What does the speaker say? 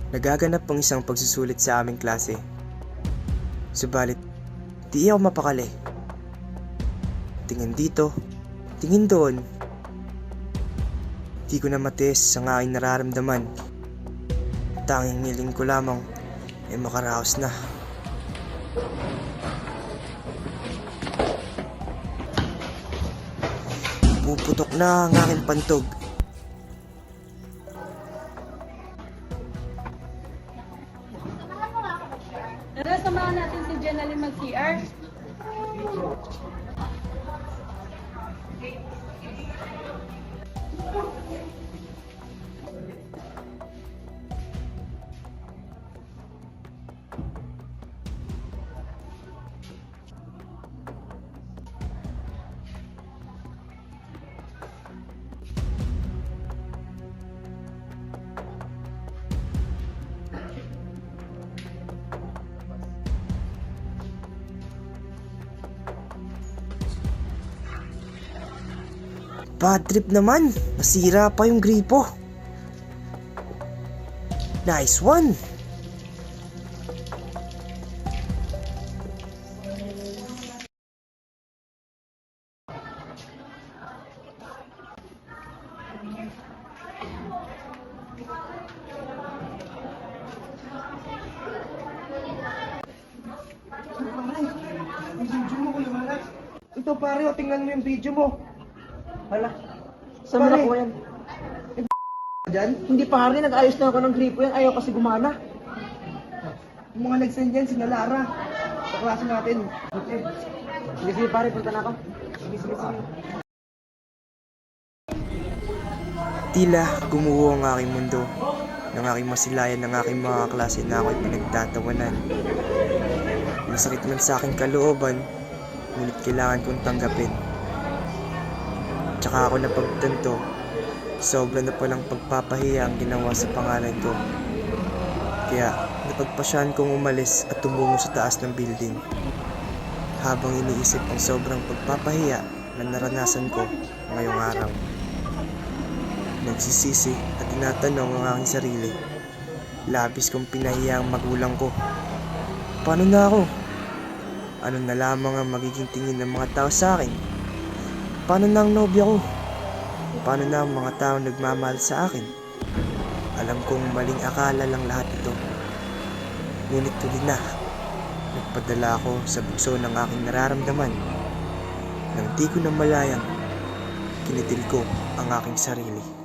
Nagaganap ang isang pagsusulit sa aming klase. Subalit, di ako mapakali. Tingin dito, tingin doon. Di ko na matiis ang aking nararamdaman. Tanging hiling ko lamang ay makaraos na. Puputok na ang aking pantog. Tara, samahan natin si Jenaline mag-CR. Bad trip naman, nasira pa yung gripo. Nice one! Ito pare, o tingnan mo yung video mo. Hala. Saan mo nakuha yan? Diyan, Hindi pare, nag-ayos na ako ng gripo yan. Ayaw kasi gumana. yung mga nag-send dyan, sina Lara. Sa klase natin. Sige, sige pare, punta na ako. Sige, sige, sige. Tila gumuho ang aking mundo ng aking masilayan ng aking mga klase na ako'y pinagtatawanan. Masakit man sa aking kalooban, ngunit kailangan kong tanggapin. Tsaka ako napagtanto, sobra na palang pagpapahiya ang ginawa sa pangalan ko. Kaya napagpasyahan kong umalis at tumungo sa taas ng building. Habang iniisip ang sobrang pagpapahiya na naranasan ko ngayong araw. Nagsisisi at tinatanong ang aking sarili. Labis kong pinahiya ang magulang ko. Paano na ako? Ano na lamang ang magiging tingin ng mga tao sa akin? Paano na ang nobya ko? Paano na ang mga tao nagmamahal sa akin? Alam kong maling akala lang lahat ito. Ngunit tuloy na. Nagpadala ako sa bukso ng aking nararamdaman. Nang di ko na malayang, kinitil ko ang aking sarili.